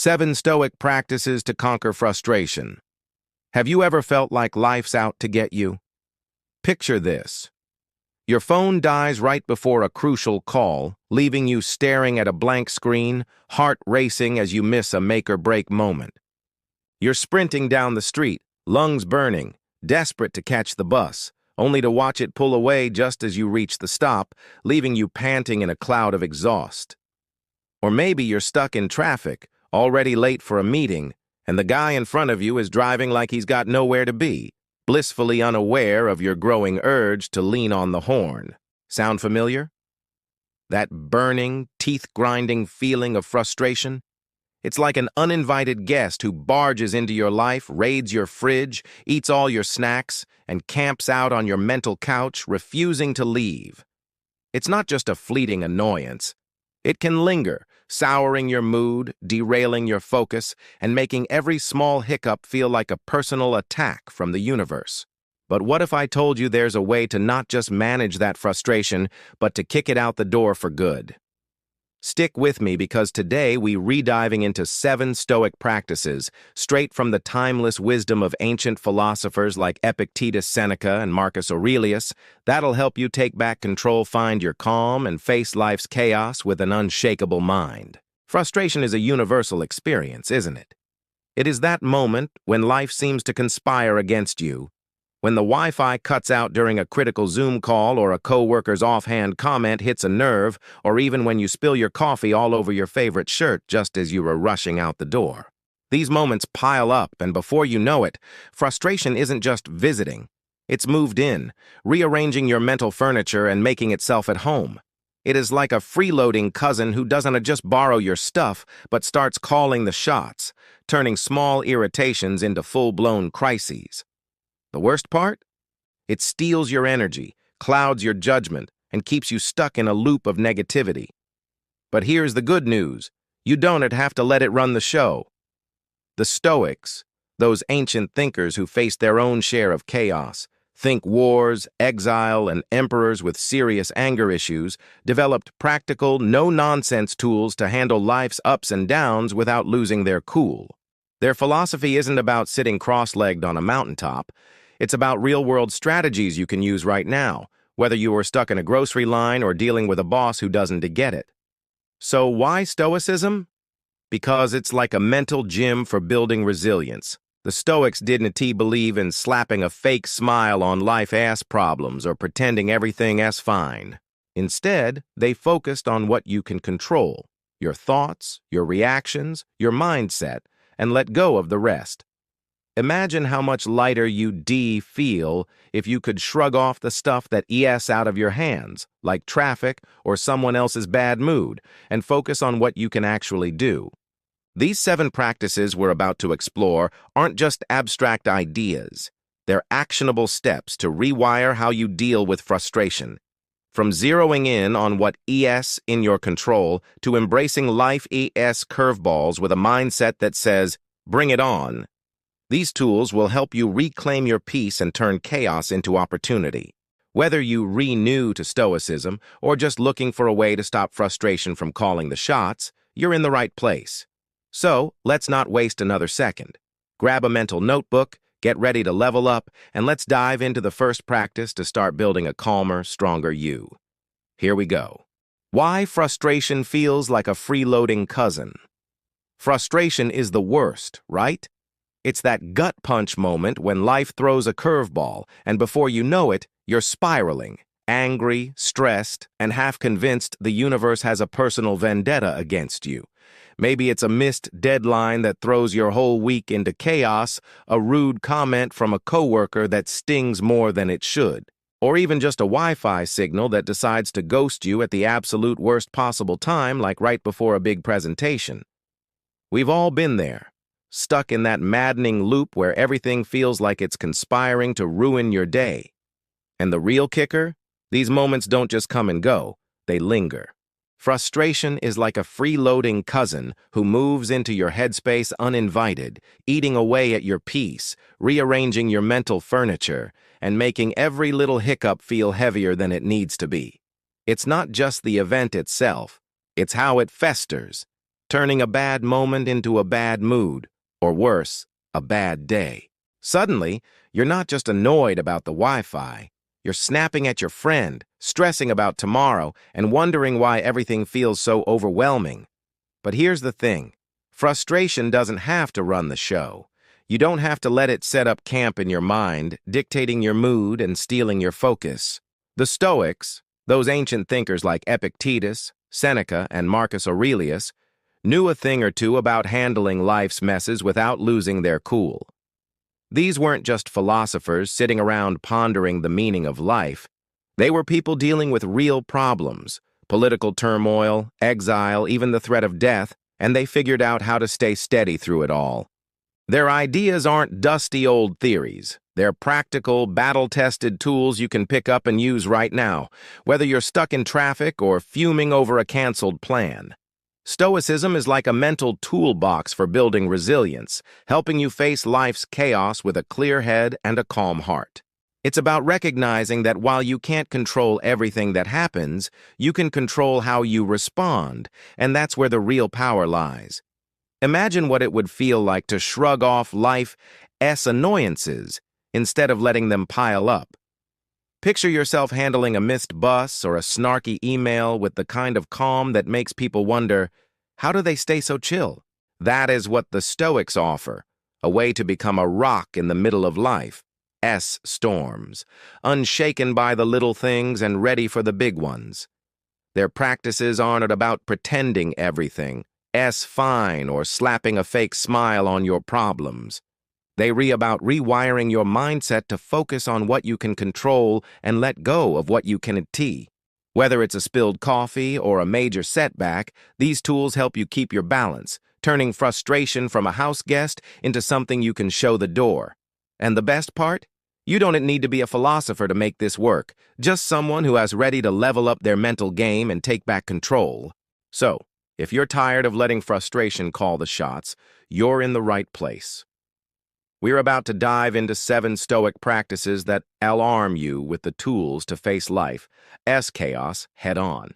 7 Stoic Practices to Conquer Frustration. Have you ever felt like life's out to get you? Picture this. Your phone dies right before a crucial call, leaving you staring at a blank screen, heart racing as you miss a make-or-break moment. You're sprinting down the street, lungs burning, desperate to catch the bus, only to watch it pull away just as you reach the stop, leaving you panting in a cloud of exhaust. Or maybe you're stuck in traffic, already late for a meeting, and the guy in front of you is driving like he's got nowhere to be, blissfully unaware of your growing urge to lean on the horn. Sound familiar? That burning, teeth-grinding feeling of frustration? It's like an uninvited guest who barges into your life, raids your fridge, eats all your snacks, and camps out on your mental couch, refusing to leave. It's not just a fleeting annoyance. It can linger, souring your mood, derailing your focus, and making every small hiccup feel like a personal attack from the universe. But what if I told you there's a way to not just manage that frustration, but to kick it out the door for good? Stick with me because today we're rediving into 7 Stoic practices, straight from the timeless wisdom of ancient philosophers like Epictetus, Seneca, and Marcus Aurelius, that'll help you take back control, find your calm, and face life's chaos with an unshakable mind. Frustration is a universal experience, isn't it? It is that moment when life seems to conspire against you, when the Wi-Fi cuts out during a critical Zoom call or a coworker's offhand comment hits a nerve, or even when you spill your coffee all over your favorite shirt just as you are rushing out the door. These moments pile up, and before you know it, frustration isn't just visiting. It's moved in, rearranging your mental furniture and making itself at home. It is like a freeloading cousin who doesn't just borrow your stuff, but starts calling the shots, turning small irritations into full-blown crises. The worst part? It steals your energy, clouds your judgment, and keeps you stuck in a loop of negativity. But here's the good news. You don't have to let it run the show. The Stoics, those ancient thinkers who faced their own share of chaos, think wars, exile, and emperors with serious anger issues, developed practical, no-nonsense tools to handle life's ups and downs without losing their cool. Their philosophy isn't about sitting cross-legged on a mountaintop. It's about real-world strategies you can use right now, whether you are stuck in a grocery line or dealing with a boss who doesn't get it. So why Stoicism? Because it's like a mental gym for building resilience. The Stoics didn't believe in slapping a fake smile on life-ass problems or pretending everything's fine. Instead, they focused on what you can control, your thoughts, your reactions, your mindset, and let go of the rest. Imagine how much lighter you'd feel if you could shrug off the stuff that eats out of your hands, like traffic or someone else's bad mood, and focus on what you can actually do. These 7 practices we're about to explore aren't just abstract ideas. They're actionable steps to rewire how you deal with frustration. From zeroing in on what is in your control to embracing life curveballs with a mindset that says, bring it on. These tools will help you reclaim your peace and turn chaos into opportunity. Whether you renew to Stoicism or just looking for a way to stop frustration from calling the shots, you're in the right place. So, let's not waste another second. Grab a mental notebook, get ready to level up, and let's dive into the first practice to start building a calmer, stronger you. Here we go. Why frustration feels like a freeloading cousin. Frustration is the worst, right? It's that gut punch moment when life throws a curveball, and before you know it, you're spiraling, angry, stressed, and half convinced the universe has a personal vendetta against you. Maybe it's a missed deadline that throws your whole week into chaos, a rude comment from a coworker that stings more than it should, or even just a Wi-Fi signal that decides to ghost you at the absolute worst possible time, like right before a big presentation. We've all been there. Stuck in that maddening loop where everything feels like it's conspiring to ruin your day. And the real kicker? These moments don't just come and go, they linger. Frustration is like a freeloading cousin who moves into your headspace uninvited, eating away at your peace, rearranging your mental furniture, and making every little hiccup feel heavier than it needs to be. It's not just the event itself, it's how it festers. turning a bad moment into a bad mood, or worse, a bad day. Suddenly, you're not just annoyed about the Wi-Fi, you're snapping at your friend, stressing about tomorrow, and wondering why everything feels so overwhelming. But here's the thing. Frustration doesn't have to run the show. You don't have to let it set up camp in your mind, dictating your mood and stealing your focus. The Stoics, those ancient thinkers like Epictetus, Seneca, and Marcus Aurelius, knew a thing or two about handling life's messes without losing their cool. These weren't just philosophers sitting around pondering the meaning of life. They were people dealing with real problems, political turmoil, exile, even the threat of death, and they figured out how to stay steady through it all. Their ideas aren't dusty old theories. They're practical, battle-tested tools you can pick up and use right now, whether you're stuck in traffic or fuming over a canceled plan. Stoicism is like a mental toolbox for building resilience, helping you face life's chaos with a clear head and a calm heart. It's about recognizing that while you can't control everything that happens, you can control how you respond, and that's where the real power lies. Imagine what it would feel like to shrug off life's annoyances instead of letting them pile up. Picture yourself handling a missed bus or a snarky email with the kind of calm that makes people wonder, how do they stay so chill? That is what the Stoics offer, a way to become a rock in the middle of life's storms, unshaken by the little things and ready for the big ones. Their practices aren't about pretending everything, fine, or slapping a fake smile on your problems. They're about rewiring your mindset to focus on what you can control and let go of what you can't. Whether it's a spilled coffee or a major setback, these tools help you keep your balance, turning frustration from a house guest into something you can show the door. And the best part? You don't need to be a philosopher to make this work, just someone who is ready to level up their mental game and take back control. So, if you're tired of letting frustration call the shots, you're in the right place. We're about to dive into 7 Stoic practices that will arm you with the tools to face life's chaos head-on.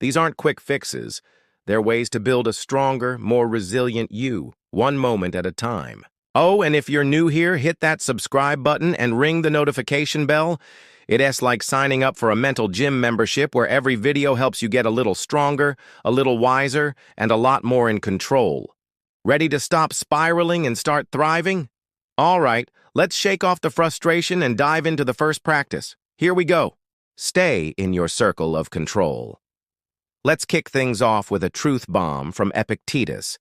These aren't quick fixes. They're ways to build a stronger, more resilient you, one moment at a time. Oh, and if you're new here, hit that subscribe button and ring the notification bell. It's like signing up for a mental gym membership where every video helps you get a little stronger, a little wiser, and a lot more in control. Ready to stop spiraling and start thriving? All right, let's shake off the frustration and dive into the first practice. Here we go. Stay in your circle of control. Let's kick things off with a truth bomb from Epictetus,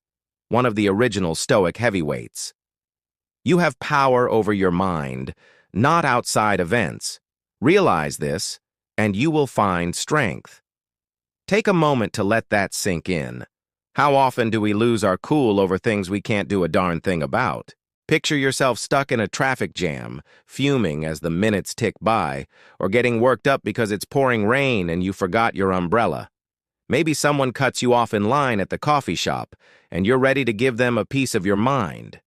one of the original Stoic heavyweights. You have power over your mind, not outside events. Realize this, and you will find strength. Take a moment to let that sink in. How often do we lose our cool over things we can't do a darn thing about? Picture yourself stuck in a traffic jam, fuming as the minutes tick by, or getting worked up because it's pouring rain and you forgot your umbrella. Maybe someone cuts you off in line at the coffee shop, and you're ready to give them a piece of your mind.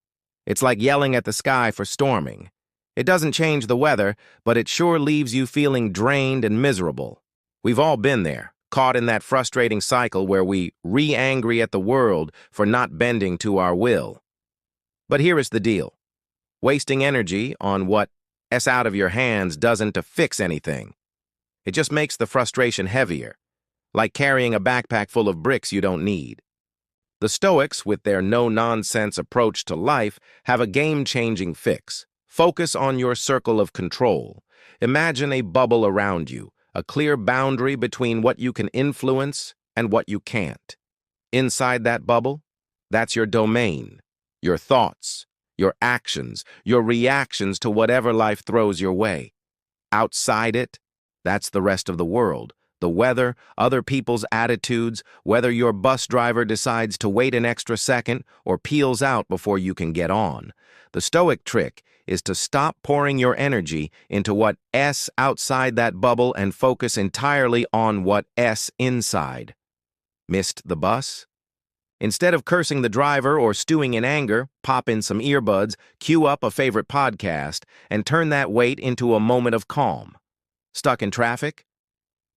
It's like yelling at the sky for storming. It doesn't change the weather, but it sure leaves you feeling drained and miserable. We've all been there, caught in that frustrating cycle where we re-angry at the world for not bending to our will. But here is the deal. Wasting energy on what's out of your hands doesn't fix anything. It just makes the frustration heavier, like carrying a backpack full of bricks you don't need. The Stoics, with their no-nonsense approach to life, have a game-changing fix. Focus on your circle of control. Imagine a bubble around you, a clear boundary between what you can influence and what you can't. Inside that bubble, that's your domain. Your thoughts, your actions, your reactions to whatever life throws your way. Outside it, that's the rest of the world. The weather, other people's attitudes, whether your bus driver decides to wait an extra second or peels out before you can get on. The Stoic trick is to stop pouring your energy into what's outside that bubble and focus entirely on what's inside. Missed the bus? Instead of cursing the driver or stewing in anger, pop in some earbuds, cue up a favorite podcast, and turn that wait into a moment of calm. Stuck in traffic?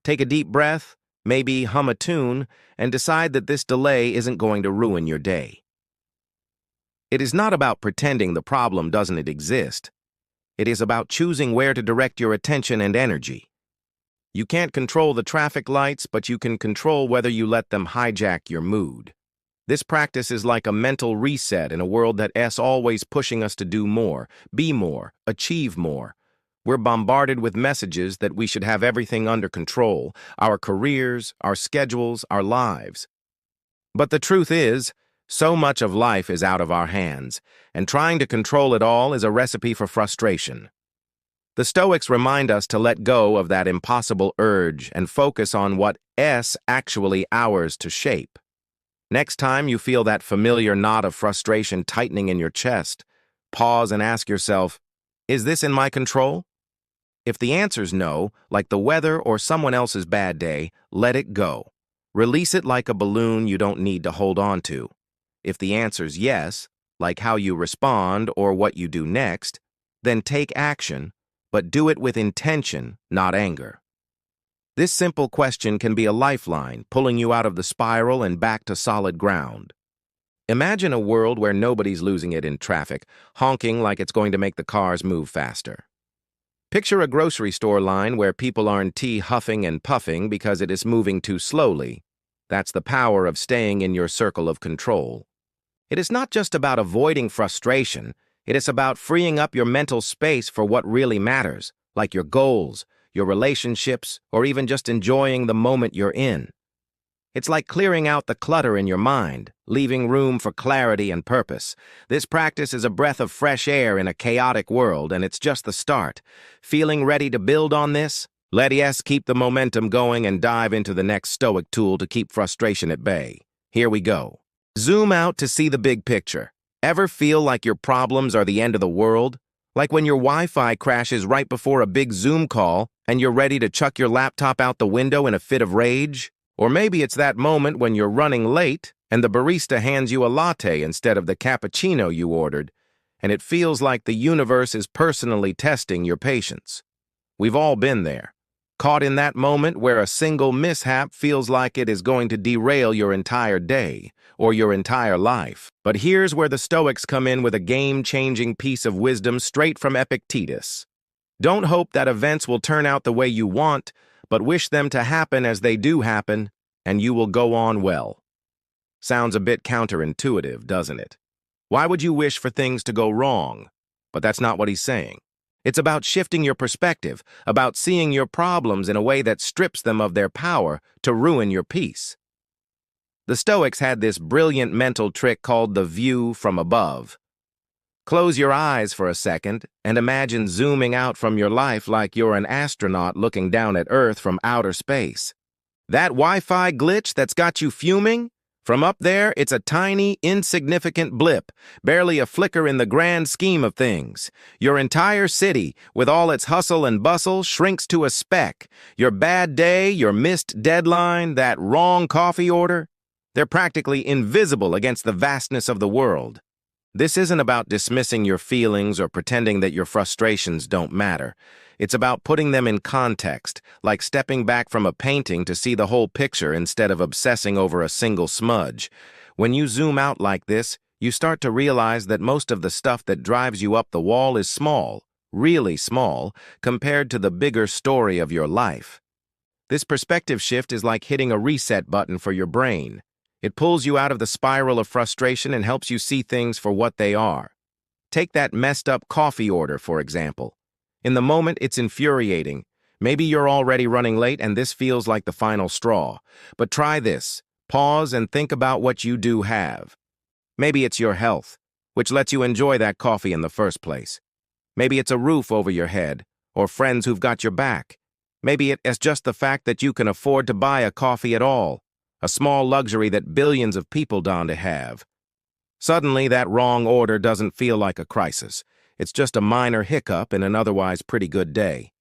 Take a deep breath, maybe hum a tune, and decide that this delay isn't going to ruin your day. It is not about pretending the problem doesn't exist. It is about choosing where to direct your attention and energy. You can't control the traffic lights, but you can control whether you let them hijack your mood. This practice is like a mental reset in a world that's always pushing us to do more, be more, achieve more. We're bombarded with messages that we should have everything under control, our careers, our schedules, our lives. But the truth is, so much of life is out of our hands, and trying to control it all is a recipe for frustration. The Stoics remind us to let go of that impossible urge and focus on what's actually ours to shape. Next time you feel that familiar knot of frustration tightening in your chest, pause and ask yourself, is this in my control? If the answer's no, like the weather or someone else's bad day, let it go. Release it like a balloon you don't need to hold on to. If the answer's yes, like how you respond or what you do next, then take action, but do it with intention, not anger. This simple question can be a lifeline, pulling you out of the spiral and back to solid ground. Imagine a world where nobody's losing it in traffic, honking like it's going to make the cars move faster. Picture a grocery store line where people aren't huffing and puffing because it is moving too slowly. That's the power of staying in your circle of control. It is not just about avoiding frustration, it is about freeing up your mental space for what really matters, like your goals, your relationships, or even just enjoying the moment you're in. It's like clearing out the clutter in your mind, leaving room for clarity and purpose. This practice is a breath of fresh air in a chaotic world, and it's just the start. Feeling ready to build on this? Let's keep the momentum going and dive into the next Stoic tool to keep frustration at bay. Here we go. Zoom out to see the big picture. Ever feel like your problems are the end of the world? Like when your Wi-Fi crashes right before a big Zoom call and you're ready to chuck your laptop out the window in a fit of rage? Or maybe it's that moment when you're running late and the barista hands you a latte instead of the cappuccino you ordered, and it feels like the universe is personally testing your patience. We've all been there, caught in that moment where a single mishap feels like it is going to derail your entire day or your entire life. But here's where the Stoics come in with a game-changing piece of wisdom straight from Epictetus. Don't hope that events will turn out the way you want, but wish them to happen as they do happen, and you will go on well. Sounds a bit counterintuitive, doesn't it? Why would you wish for things to go wrong? But that's not what he's saying. It's about shifting your perspective, about seeing your problems in a way that strips them of their power to ruin your peace. The Stoics had this brilliant mental trick called the view from above. Close your eyes for a second and imagine zooming out from your life like you're an astronaut looking down at Earth from outer space. That Wi-Fi glitch that's got you fuming? From up there, it's a tiny, insignificant blip, barely a flicker in the grand scheme of things. Your entire city, with all its hustle and bustle, shrinks to a speck. Your bad day, your missed deadline, that wrong coffee order, they're practically invisible against the vastness of the world. This isn't about dismissing your feelings or pretending that your frustrations don't matter. It's about putting them in context, like stepping back from a painting to see the whole picture instead of obsessing over a single smudge. When you zoom out like this, you start to realize that most of the stuff that drives you up the wall is small, really small, compared to the bigger story of your life. This perspective shift is like hitting a reset button for your brain. It pulls you out of the spiral of frustration and helps you see things for what they are. Take that messed up coffee order, for example. In the moment, it's infuriating. Maybe you're already running late and this feels like the final straw. But try this. Pause and think about what you do have. Maybe it's your health, which lets you enjoy that coffee in the first place. Maybe it's a roof over your head, or friends who've got your back. Maybe it's just the fact that you can afford to buy a coffee at all. A small luxury that billions of people don't have. Suddenly, that wrong order doesn't feel like a crisis. It's just a minor hiccup in an otherwise pretty good day.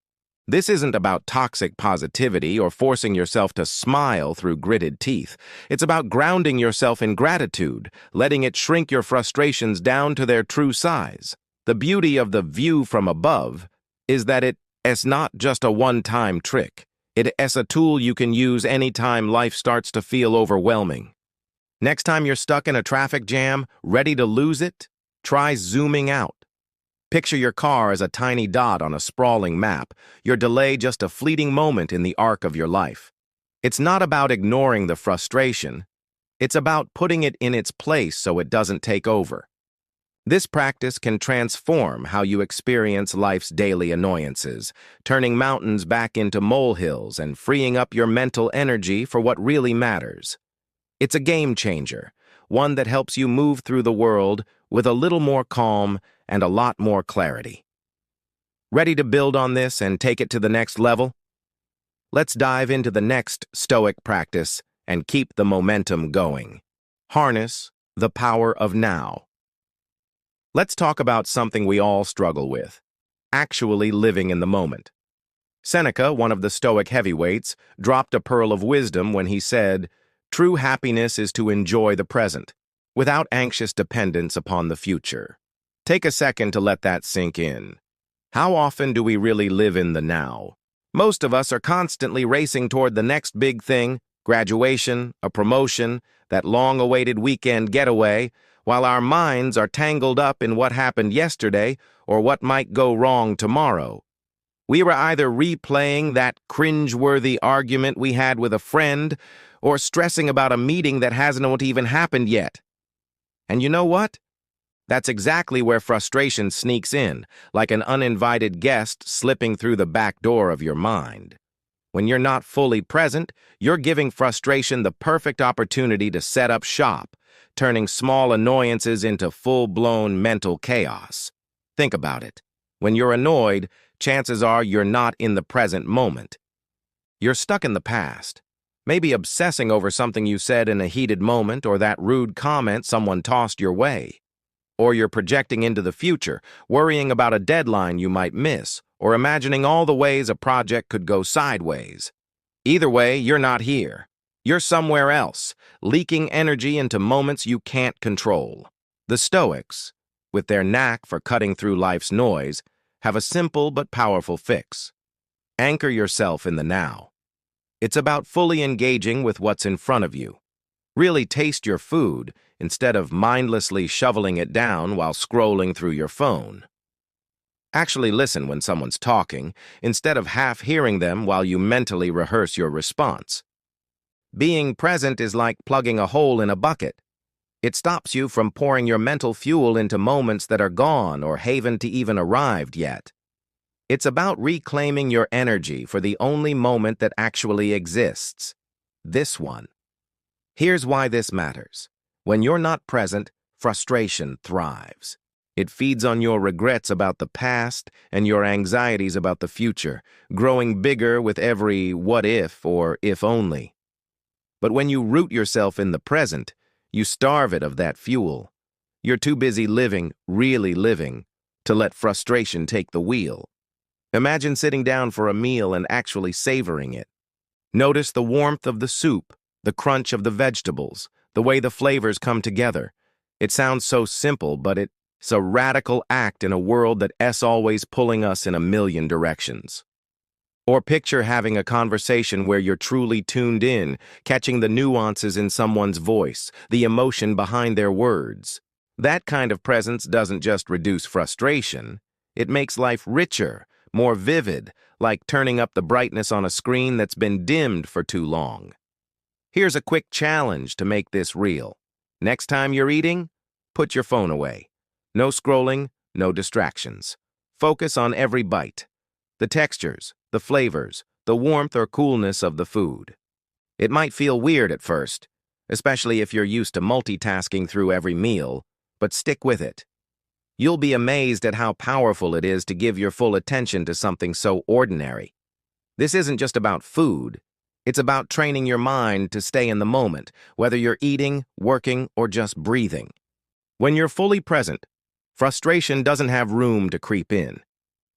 This isn't about toxic positivity or forcing yourself to smile through gritted teeth. It's about grounding yourself in gratitude, letting it shrink your frustrations down to their true size. The beauty of the view from above is that it's not just a one-time trick. It's a tool you can use anytime life starts to feel overwhelming. Next time you're stuck in a traffic jam, ready to lose it, try zooming out. Picture your car as a tiny dot on a sprawling map, your delay just a fleeting moment in the arc of your life. It's not about ignoring the frustration. It's about putting it in its place so it doesn't take over. This practice can transform how you experience life's daily annoyances, turning mountains back into molehills and freeing up your mental energy for what really matters. It's a game changer, one that helps you move through the world with a little more calm and a lot more clarity. Ready to build on this and take it to the next level? Let's dive into the next Stoic practice and keep the momentum going. Harness the power of now. Let's talk about something we all struggle with: actually living in the moment. Seneca, one of the Stoic heavyweights, dropped a pearl of wisdom when he said, "True happiness is to enjoy the present, without anxious dependence upon the future." Take a second to let that sink in. How often do we really live in the now? Most of us are constantly racing toward the next big thing: graduation, a promotion, that long-awaited weekend getaway, while our minds are tangled up in what happened yesterday or what might go wrong tomorrow. We were either replaying that cringe-worthy argument we had with a friend or stressing about a meeting that hasn't even happened yet. And you know what? That's exactly where frustration sneaks in, like an uninvited guest slipping through the back door of your mind. When you're not fully present, you're giving frustration the perfect opportunity to set up shop, turning small annoyances into full-blown mental chaos. Think about it. When you're annoyed, chances are you're not in the present moment. You're stuck in the past, maybe obsessing over something you said in a heated moment or that rude comment someone tossed your way. Or you're projecting into the future, worrying about a deadline you might miss, or imagining all the ways a project could go sideways. Either way, you're not here. You're somewhere else, leaking energy into moments you can't control. The Stoics, with their knack for cutting through life's noise, have a simple but powerful fix. Anchor yourself in the now. It's about fully engaging with what's in front of you. Really taste your food instead of mindlessly shoveling it down while scrolling through your phone. Actually listen when someone's talking, instead of half hearing them while you mentally rehearse your response. Being present is like plugging a hole in a bucket. It stops you from pouring your mental fuel into moments that are gone or haven't even arrived yet. It's about reclaiming your energy for the only moment that actually exists. This one. Here's why this matters. When you're not present, frustration thrives. It feeds on your regrets about the past and your anxieties about the future, growing bigger with every what if or if only. But when you root yourself in the present, you starve it of that fuel. You're too busy living, really living, to let frustration take the wheel. Imagine sitting down for a meal and actually savoring it. Notice the warmth of the soup, the crunch of the vegetables, the way the flavors come together. It sounds so simple, but it's a radical act in a world that's always pulling us in a million directions. Or picture having a conversation where you're truly tuned in, catching the nuances in someone's voice, the emotion behind their words. That kind of presence doesn't just reduce frustration. It makes life richer, more vivid, like turning up the brightness on a screen that's been dimmed for too long. Here's a quick challenge to make this real. Next time you're eating, put your phone away. No scrolling, no distractions. Focus on every bite. The textures, the flavors, the warmth or coolness of the food. It might feel weird at first, especially if you're used to multitasking through every meal, but stick with it. You'll be amazed at how powerful it is to give your full attention to something so ordinary. This isn't just about food. It's about training your mind to stay in the moment, whether you're eating, working, or just breathing. When you're fully present, frustration doesn't have room to creep in.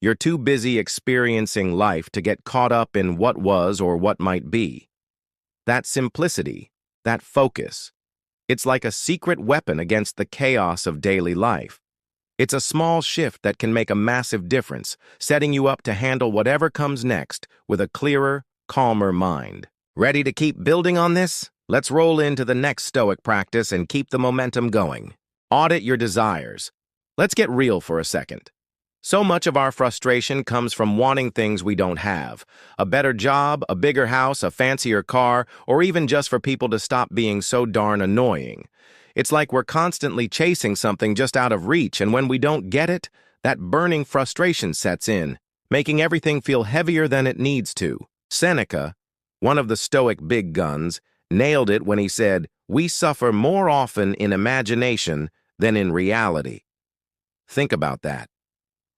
You're too busy experiencing life to get caught up in what was or what might be. That simplicity, that focus, it's like a secret weapon against the chaos of daily life. It's a small shift that can make a massive difference, setting you up to handle whatever comes next with a clearer, calmer mind. Ready to keep building on this? Let's roll into the next Stoic practice and keep the momentum going. Audit your desires. Let's get real for a second. So much of our frustration comes from wanting things we don't have. A better job, a bigger house, a fancier car, or even just for people to stop being so darn annoying. It's like we're constantly chasing something just out of reach, and when we don't get it, that burning frustration sets in, making everything feel heavier than it needs to. Seneca, one of the Stoic big guns, nailed it when he said, "We suffer more often in imagination than in reality." Think about that.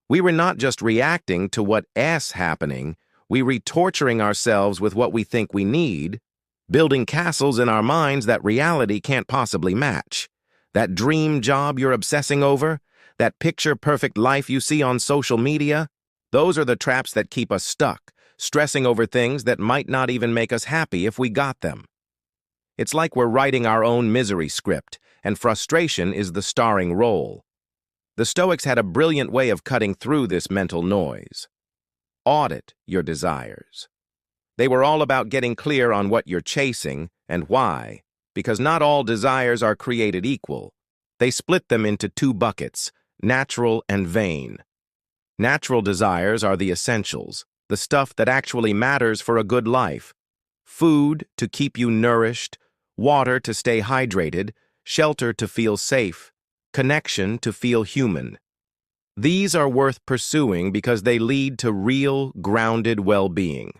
We were not just reacting to what's happening, we were torturing ourselves with what we think we need, building castles in our minds that reality can't possibly match. That dream job you're obsessing over, that picture-perfect life you see on social media, those are the traps that keep us stuck, stressing over things that might not even make us happy if we got them. It's like we're writing our own misery script, and frustration is the starring role. The Stoics had a brilliant way of cutting through this mental noise. Audit your desires. They were all about getting clear on what you're chasing and why, because not all desires are created equal. They split them into two buckets, natural and vain. Natural desires are the essentials, the stuff that actually matters for a good life. Food to keep you nourished, water to stay hydrated, shelter to feel safe, connection to feel human. These are worth pursuing because they lead to real, grounded well-being.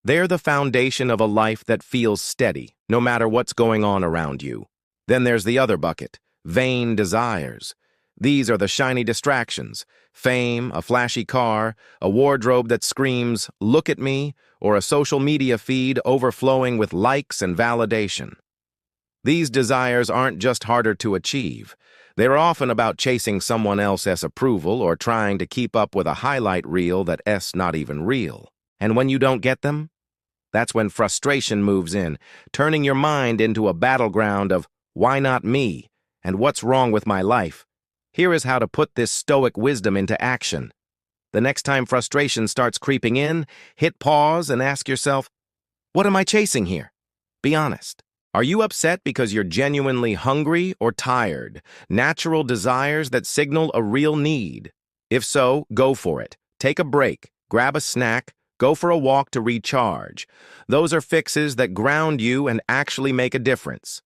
They're the foundation of a life that feels steady, no matter what's going on around you. Then there's the other bucket, vain desires. These are the shiny distractions, fame, a flashy car, a wardrobe that screams, "Look at me," or a social media feed overflowing with likes and validation. These desires aren't just harder to achieve. They're often about chasing someone else's approval or trying to keep up with a highlight reel that's not even real. And when you don't get them, that's when frustration moves in, turning your mind into a battleground of "why not me?" and "what's wrong with my life?" Here is how to put this Stoic wisdom into action. The next time frustration starts creeping in, hit pause and ask yourself, what am I chasing here? Be honest. Are you upset because you're genuinely hungry or tired? Natural desires that signal a real need? If so, go for it. Take a break, grab a snack, go for a walk to recharge. Those are fixes that ground you and actually make a difference.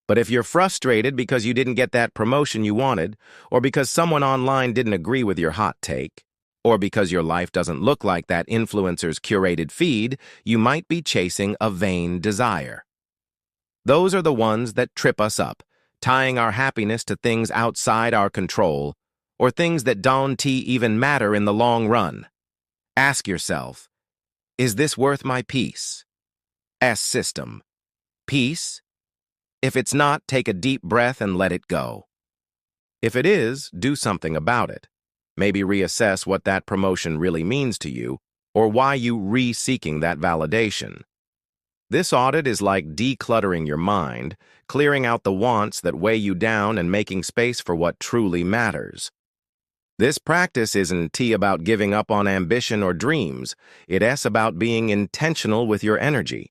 But if you're frustrated because you didn't get that promotion you wanted, or because someone online didn't agree with your hot take, or because your life doesn't look like that influencer's curated feed, you might be chasing a vain desire. Those are the ones that trip us up, tying our happiness to things outside our control, or things that don't even matter in the long run. Ask yourself, is this worth my peace? System. Peace? If it's not, take a deep breath and let it go. If it is, do something about it. Maybe reassess what that promotion really means to you, or why you re-seeking that validation. This audit is like decluttering your mind, clearing out the wants that weigh you down and making space for what truly matters. This practice isn't about giving up on ambition or dreams. It's about being intentional with your energy.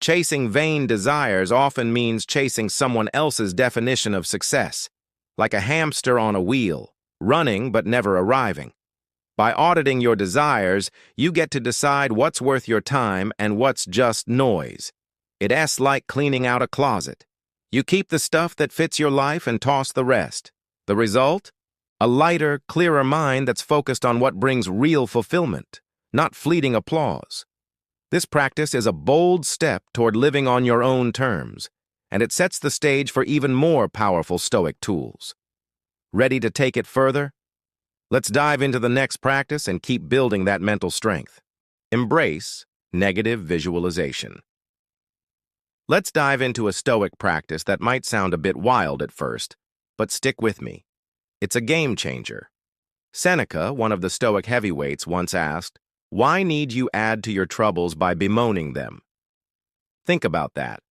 Chasing vain desires often means chasing someone else's definition of success, like a hamster on a wheel, running but never arriving. By auditing your desires, you get to decide what's worth your time and what's just noise. It's like cleaning out a closet. You keep the stuff that fits your life and toss the rest. The result? A lighter, clearer mind that's focused on what brings real fulfillment, not fleeting applause. This practice is a bold step toward living on your own terms, and it sets the stage for even more powerful Stoic tools. Ready to take it further? Let's dive into the next practice and keep building that mental strength. Embrace negative visualization. Let's dive into a Stoic practice that might sound a bit wild at first, but stick with me. It's a game changer. Seneca, one of the Stoic heavyweights, once asked, "Why need you add to your troubles by bemoaning them?" Think about that.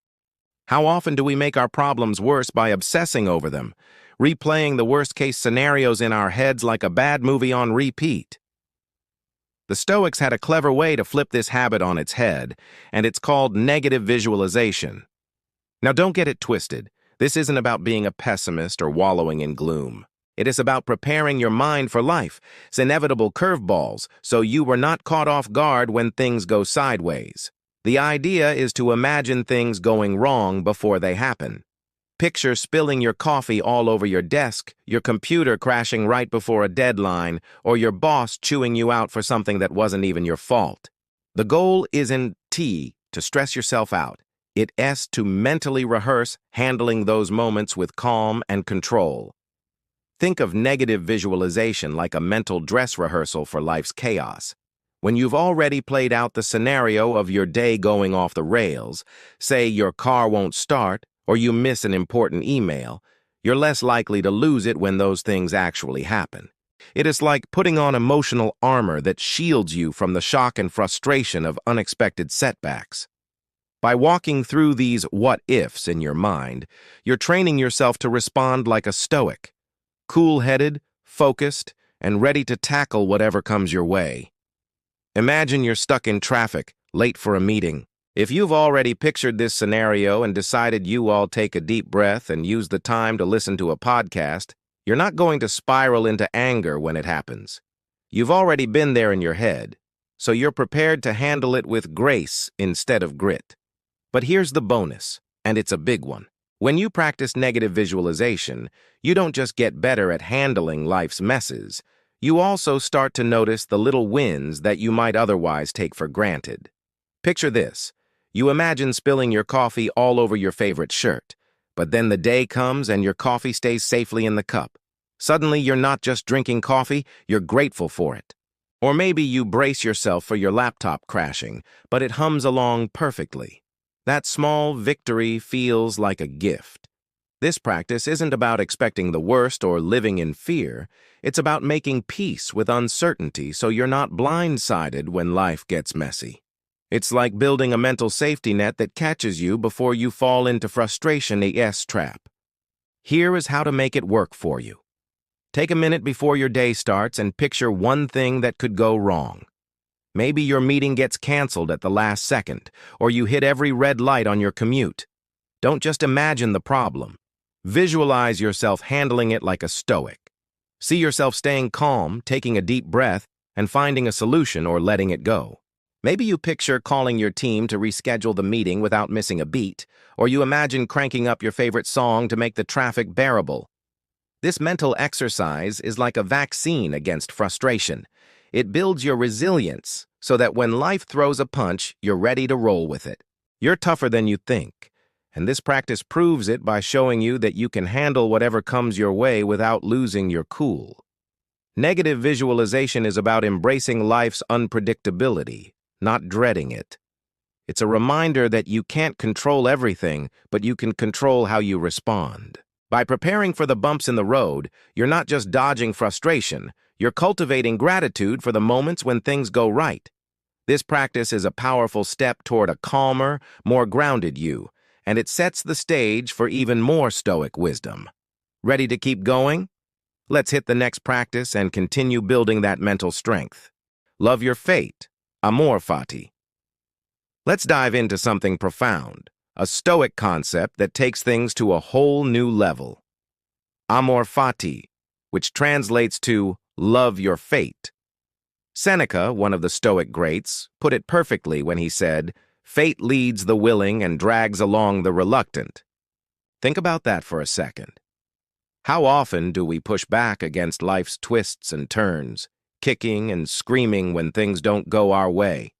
How often do we make our problems worse by obsessing over them, replaying the worst-case scenarios in our heads like a bad movie on repeat? The Stoics had a clever way to flip this habit on its head, and it's called negative visualization. Now, don't get it twisted. This isn't about being a pessimist or wallowing in gloom. It is about preparing your mind for life's inevitable curveballs so you are not caught off guard when things go sideways. The idea is to imagine things going wrong before they happen. Picture spilling your coffee all over your desk, your computer crashing right before a deadline, or your boss chewing you out for something that wasn't even your fault. The goal isn't to stress yourself out. It is to mentally rehearse handling those moments with calm and control. Think of negative visualization like a mental dress rehearsal for life's chaos. When you've already played out the scenario of your day going off the rails, say your car won't start, or you miss an important email, you're less likely to lose it when those things actually happen. It is like putting on emotional armor that shields you from the shock and frustration of unexpected setbacks. By walking through these what-ifs in your mind, you're training yourself to respond like a stoic, cool-headed, focused, and ready to tackle whatever comes your way. Imagine you're stuck in traffic, late for a meeting. If you've already pictured this scenario and decided you all take a deep breath and use the time to listen to a podcast, you're not going to spiral into anger when it happens. You've already been there in your head, so you're prepared to handle it with grace instead of grit. But here's the bonus, and it's a big one. When you practice negative visualization, you don't just get better at handling life's messes, you also start to notice the little wins that you might otherwise take for granted. Picture this. You imagine spilling your coffee all over your favorite shirt, but then the day comes and your coffee stays safely in the cup. Suddenly, you're not just drinking coffee, you're grateful for it. Or maybe you brace yourself for your laptop crashing, but it hums along perfectly. That small victory feels like a gift. This practice isn't about expecting the worst or living in fear. It's about making peace with uncertainty so you're not blindsided when life gets messy. It's like building a mental safety net that catches you before you fall into frustration-'s trap. Here is how to make it work for you. Take a minute before your day starts and picture one thing that could go wrong. Maybe your meeting gets canceled at the last second, or you hit every red light on your commute. Don't just imagine the problem. Visualize yourself handling it like a stoic. See yourself staying calm, taking a deep breath, and finding a solution or letting it go. Maybe you picture calling your team to reschedule the meeting without missing a beat, or you imagine cranking up your favorite song to make the traffic bearable. This mental exercise is like a vaccine against frustration. It builds your resilience so that when life throws a punch, you're ready to roll with it. You're tougher than you think, and this practice proves it by showing you that you can handle whatever comes your way without losing your cool. Negative visualization is about embracing life's unpredictability, not dreading it. It's a reminder that you can't control everything, but you can control how you respond. By preparing for the bumps in the road, you're not just dodging frustration, you're cultivating gratitude for the moments when things go right. This practice is a powerful step toward a calmer, more grounded you, and it sets the stage for even more stoic wisdom. Ready to keep going? Let's hit the next practice and continue building that mental strength. Love your fate. Amor fati. Let's dive into something profound, a stoic concept that takes things to a whole new level. Amor fati, which translates to love your fate. Seneca, one of the Stoic greats, put it perfectly when he said, "Fate leads the willing and drags along the reluctant." Think about that for a second. How often do we push back against life's twists and turns, kicking and screaming when things don't go our way?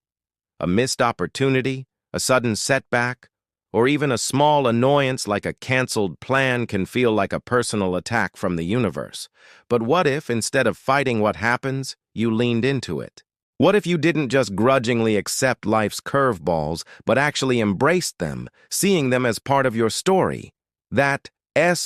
A missed opportunity, a sudden setback, or even a small annoyance like a canceled plan can feel like a personal attack from the universe. But what if, instead of fighting what happens, you leaned into it? What if you didn't just grudgingly accept life's curveballs, but actually embraced them, seeing them as part of your story? That's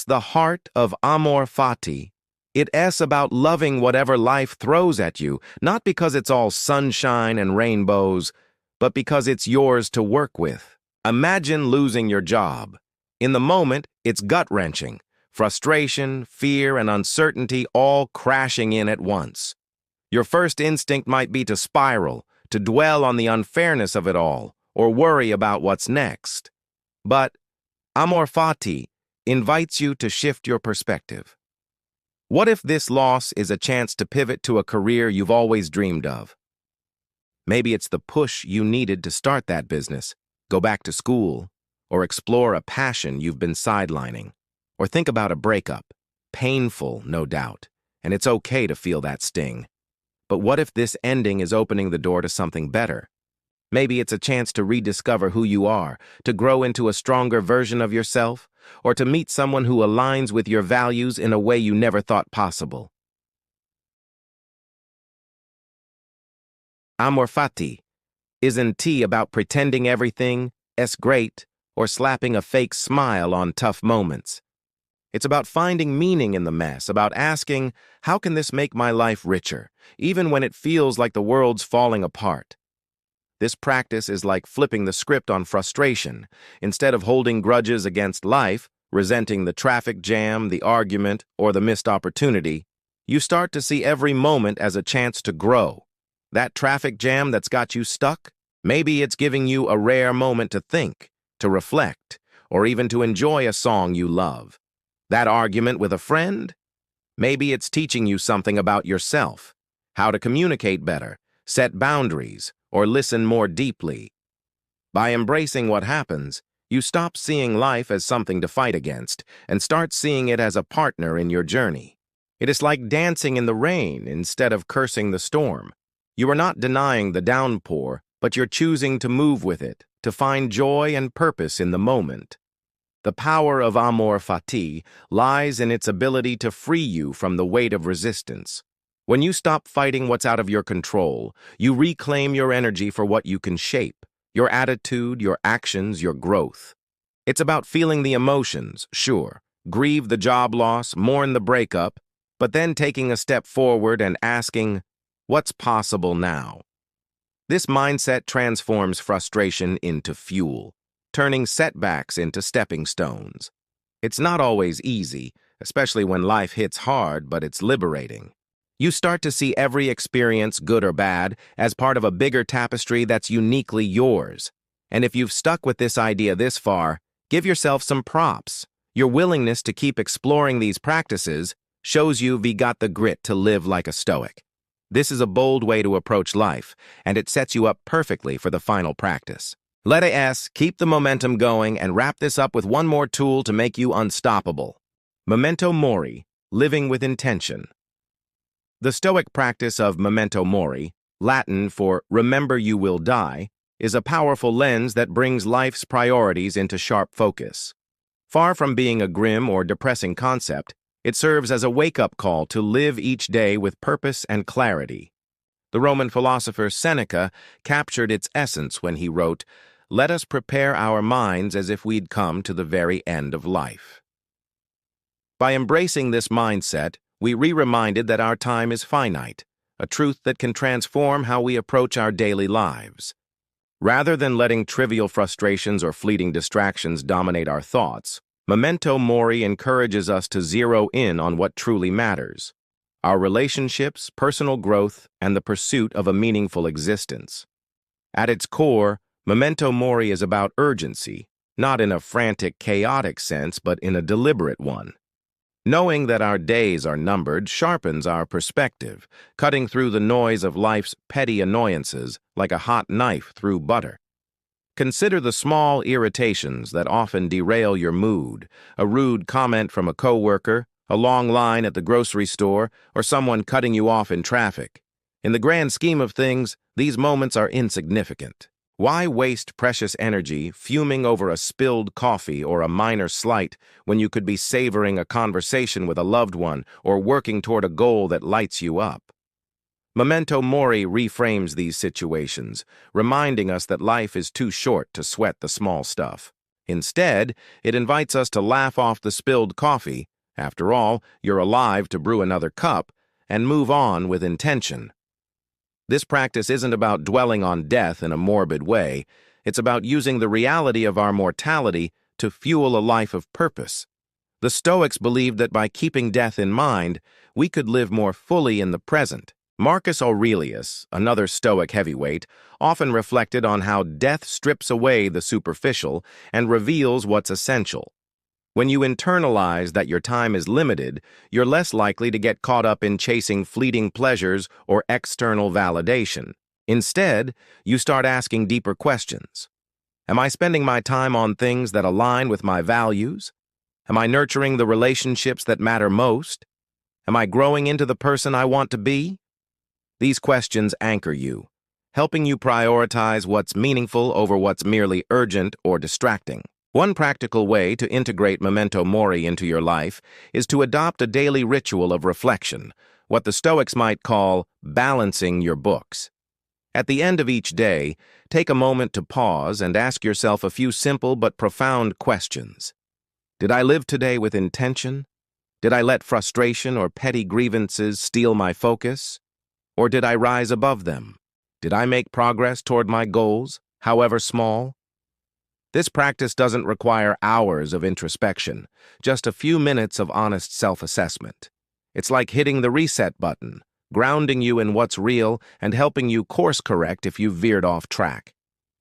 the heart of Amor Fati. It's about loving whatever life throws at you, not because it's all sunshine and rainbows, but because it's yours to work with. Imagine losing your job. In the moment, it's gut-wrenching. Frustration, fear, and uncertainty all crashing in at once. Your first instinct might be to spiral, to dwell on the unfairness of it all, or worry about what's next. But amor fati invites you to shift your perspective. What if this loss is a chance to pivot to a career you've always dreamed of? Maybe it's the push you needed to start that business, go back to school, or explore a passion you've been sidelining. Or think about a breakup. Painful, no doubt, and it's okay to feel that sting. But what if this ending is opening the door to something better? Maybe it's a chance to rediscover who you are, to grow into a stronger version of yourself, or to meet someone who aligns with your values in a way you never thought possible. Amor fati isn't tea about pretending everything is great or slapping a fake smile on tough moments. It's about finding meaning in the mess, about asking, how can this make my life richer, even when it feels like the world's falling apart? This practice is like flipping the script on frustration. Instead of holding grudges against life, resenting the traffic jam, the argument, or the missed opportunity, you start to see every moment as a chance to grow. That traffic jam that's got you stuck, maybe it's giving you a rare moment to think, to reflect, or even to enjoy a song you love. That argument with a friend, maybe it's teaching you something about yourself, how to communicate better, set boundaries, or listen more deeply. By embracing what happens, you stop seeing life as something to fight against and start seeing it as a partner in your journey. It is like dancing in the rain instead of cursing the storm. You are not denying the downpour, but you're choosing to move with it, to find joy and purpose in the moment. The power of amor fati lies in its ability to free you from the weight of resistance. When you stop fighting what's out of your control, you reclaim your energy for what you can shape, your attitude, your actions, your growth. It's about feeling the emotions, sure, grieve the job loss, mourn the breakup, but then taking a step forward and asking, what's possible now? This mindset transforms frustration into fuel, turning setbacks into stepping stones. It's not always easy, especially when life hits hard, but it's liberating. You start to see every experience, good or bad, as part of a bigger tapestry that's uniquely yours. And if you've stuck with this idea this far, give yourself some props. Your willingness to keep exploring these practices shows you've got the grit to live like a Stoic. This is a bold way to approach life, and it sets you up perfectly for the final practice. Let us keep the momentum going and wrap this up with one more tool to make you unstoppable. Memento mori, living with intention. The Stoic practice of memento mori, Latin for remember you will die, is a powerful lens that brings life's priorities into sharp focus. Far from being a grim or depressing concept, it serves as a wake-up call to live each day with purpose and clarity. The Roman philosopher Seneca captured its essence when he wrote, "Let us prepare our minds as if we'd come to the very end of life." By embracing this mindset, we re-reminded that our time is finite, a truth that can transform how we approach our daily lives. Rather than letting trivial frustrations or fleeting distractions dominate our thoughts, memento mori encourages us to zero in on what truly matters: our relationships, personal growth, and the pursuit of a meaningful existence. At its core, memento mori is about urgency, not in a frantic, chaotic sense, but in a deliberate one. Knowing that our days are numbered sharpens our perspective, cutting through the noise of life's petty annoyances like a hot knife through butter. Consider the small irritations that often derail your mood: a rude comment from a coworker, a long line at the grocery store, or someone cutting you off in traffic. In the grand scheme of things, these moments are insignificant. Why waste precious energy fuming over a spilled coffee or a minor slight when you could be savoring a conversation with a loved one or working toward a goal that lights you up? Memento mori reframes these situations, reminding us that life is too short to sweat the small stuff. Instead, it invites us to laugh off the spilled coffee. After all, you're alive to brew another cup, and move on with intention. This practice isn't about dwelling on death in a morbid way. It's about using the reality of our mortality to fuel a life of purpose. The Stoics believed that by keeping death in mind, we could live more fully in the present, Marcus Aurelius, another Stoic heavyweight, often reflected on how death strips away the superficial and reveals what's essential. When you internalize that your time is limited, you're less likely to get caught up in chasing fleeting pleasures or external validation. Instead, you start asking deeper questions. Am I spending my time on things that align with my values? Am I nurturing the relationships that matter most? Am I growing into the person I want to be? These questions anchor you, helping you prioritize what's meaningful over what's merely urgent or distracting. One practical way to integrate memento mori into your life is to adopt a daily ritual of reflection, what the Stoics might call balancing your books. At the end of each day, take a moment to pause and ask yourself a few simple but profound questions. Did I live today with intention? Did I let frustration or petty grievances steal my focus? Or did I rise above them? Did I make progress toward my goals, however small? This practice doesn't require hours of introspection, just a few minutes of honest self-assessment. It's like hitting the reset button, grounding you in what's real and helping you course-correct if you've veered off track.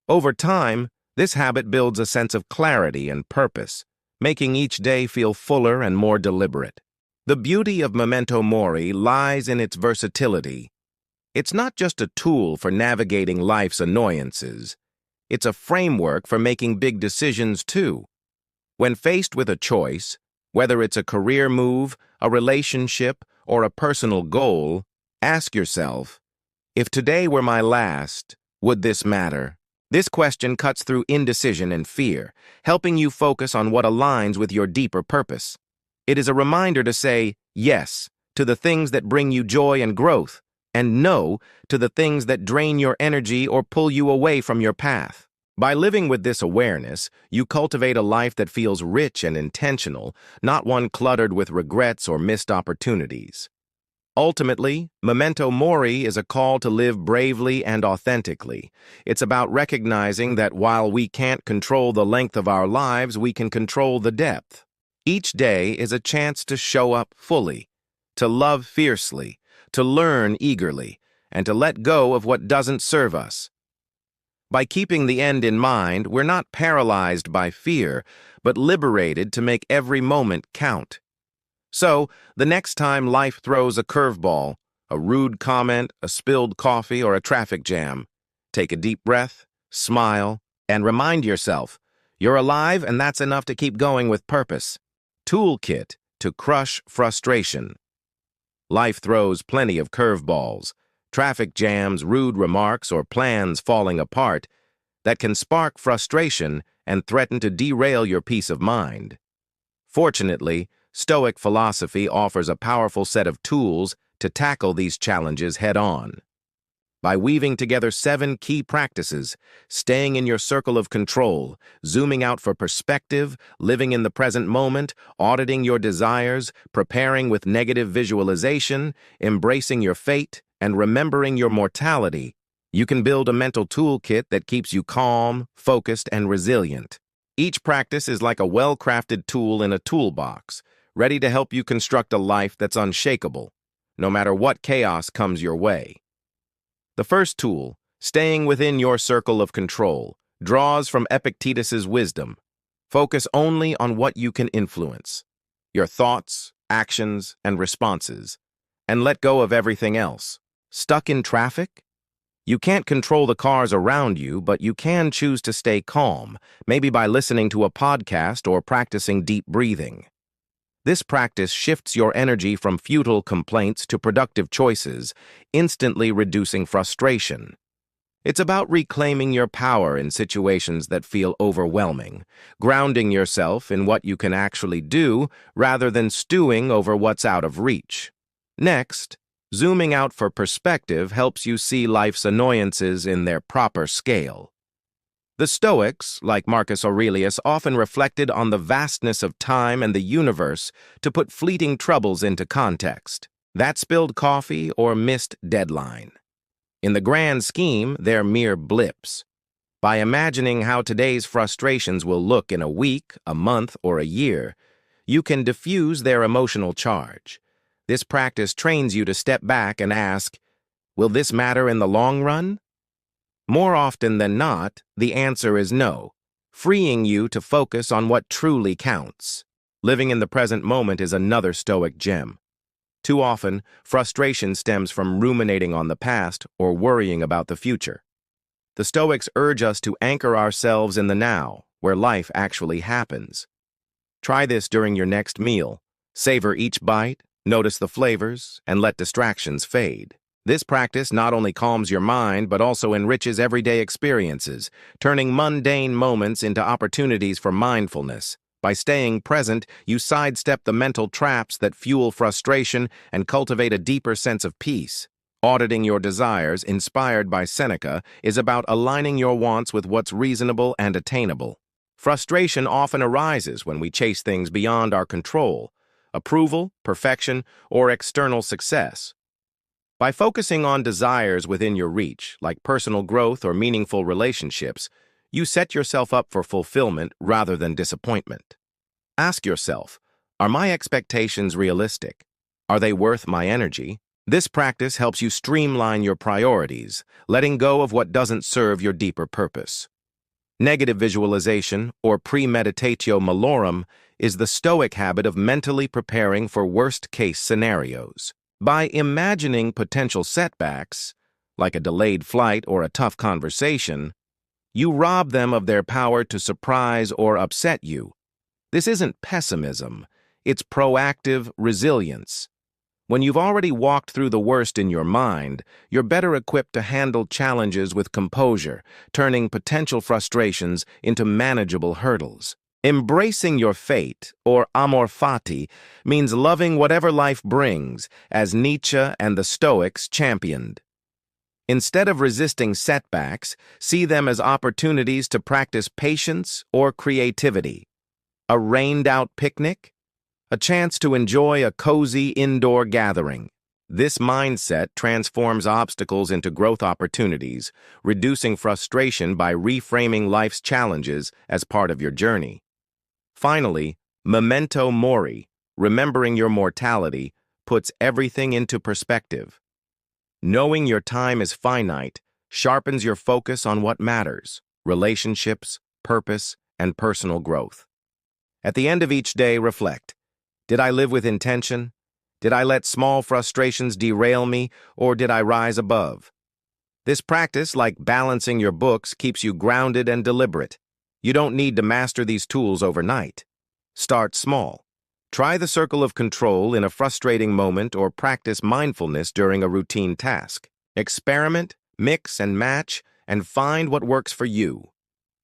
Over time, this habit builds a sense of clarity and purpose, making each day feel fuller and more deliberate. The beauty of memento mori lies in its versatility. It's not just a tool for navigating life's annoyances. It's a framework for making big decisions, too. When faced with a choice, whether it's a career move, a relationship, or a personal goal, ask yourself, if today were my last, would this matter? This question cuts through indecision and fear, helping you focus on what aligns with your deeper purpose. It is a reminder to say yes to the things that bring you joy and growth, and no to the things that drain your energy or pull you away from your path. By living with this awareness, you cultivate a life that feels rich and intentional, not one cluttered with regrets or missed opportunities. Ultimately, memento mori is a call to live bravely and authentically. It's about recognizing that while we can't control the length of our lives, we can control the depth. Each day is a chance to show up fully, to love fiercely, to learn eagerly, and to let go of what doesn't serve us. By keeping the end in mind, we're not paralyzed by fear, but liberated to make every moment count. So, the next time life throws a curveball, a rude comment, a spilled coffee, or a traffic jam, take a deep breath, smile, and remind yourself, you're alive and that's enough to keep going with purpose. Toolkit to crush frustration. Life throws plenty of curveballs, traffic jams, rude remarks, or plans falling apart that can spark frustration and threaten to derail your peace of mind. Fortunately, Stoic philosophy offers a powerful set of tools to tackle these challenges head-on. By weaving together 7 key practices, staying in your circle of control, zooming out for perspective, living in the present moment, auditing your desires, preparing with negative visualization, embracing your fate, and remembering your mortality, you can build a mental toolkit that keeps you calm, focused, and resilient. Each practice is like a well-crafted tool in a toolbox, ready to help you construct a life that's unshakable, no matter what chaos comes your way. The first tool, staying within your circle of control, draws from Epictetus's wisdom. Focus only on what you can influence, your thoughts, actions, and responses, and let go of everything else. Stuck in traffic? You can't control the cars around you, but you can choose to stay calm, maybe by listening to a podcast or practicing deep breathing. This practice shifts your energy from futile complaints to productive choices, instantly reducing frustration. It's about reclaiming your power in situations that feel overwhelming, grounding yourself in what you can actually do rather than stewing over what's out of reach. Next, zooming out for perspective helps you see life's annoyances in their proper scale. The Stoics, like Marcus Aurelius, often reflected on the vastness of time and the universe to put fleeting troubles into context. That spilled coffee or missed deadline. In the grand scheme, they're mere blips. By imagining how today's frustrations will look in a week, a month, or a year, you can diffuse their emotional charge. This practice trains you to step back and ask, Will this matter in the long run? More often than not, the answer is no, freeing you to focus on what truly counts. Living in the present moment is another Stoic gem. Too often, frustration stems from ruminating on the past or worrying about the future. The Stoics urge us to anchor ourselves in the now, where life actually happens. Try this during your next meal. Savor each bite, notice the flavors, and let distractions fade. This practice not only calms your mind, but also enriches everyday experiences, turning mundane moments into opportunities for mindfulness. By staying present, you sidestep the mental traps that fuel frustration and cultivate a deeper sense of peace. Auditing your desires, inspired by Seneca, is about aligning your wants with what's reasonable and attainable. Frustration often arises when we chase things beyond our control: approval, perfection, or external success. By focusing on desires within your reach, like personal growth or meaningful relationships, you set yourself up for fulfillment rather than disappointment. Ask yourself, are my expectations realistic? Are they worth my energy? This practice helps you streamline your priorities, letting go of what doesn't serve your deeper purpose. Negative visualization, or premeditatio malorum, is the Stoic habit of mentally preparing for worst-case scenarios. By imagining potential setbacks, like a delayed flight or a tough conversation, you rob them of their power to surprise or upset you. This isn't pessimism, it's proactive resilience. When you've already walked through the worst in your mind, you're better equipped to handle challenges with composure, turning potential frustrations into manageable hurdles. Embracing your fate, or amor fati, means loving whatever life brings, as Nietzsche and the Stoics championed. Instead of resisting setbacks, see them as opportunities to practice patience or creativity. A rained-out picnic? A chance to enjoy a cozy indoor gathering. This mindset transforms obstacles into growth opportunities, reducing frustration by reframing life's challenges as part of your journey. Finally, memento mori, remembering your mortality, puts everything into perspective. Knowing your time is finite sharpens your focus on what matters: relationships, purpose, and personal growth. At the end of each day, reflect. Did I live with intention? Did I let small frustrations derail me, or did I rise above? This practice, like balancing your books, keeps you grounded and deliberate. You don't need to master these tools overnight. Start small. Try the circle of control in a frustrating moment or practice mindfulness during a routine task. Experiment, mix, and match, and find what works for you.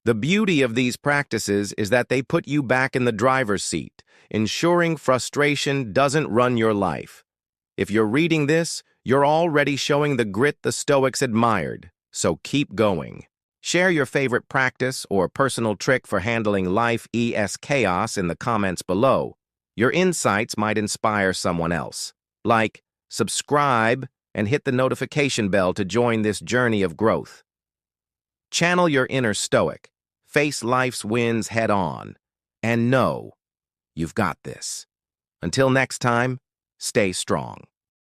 The beauty of these practices is that they put you back in the driver's seat, ensuring frustration doesn't run your life. If you're reading this, you're already showing the grit the Stoics admired, so keep going. Share your favorite practice or personal trick for handling life's chaos in the comments below. Your insights might inspire someone else. Like, subscribe, and hit the notification bell to join this journey of growth. Channel your inner Stoic, face life's wins head-on, and know you've got this. Until next time, stay strong.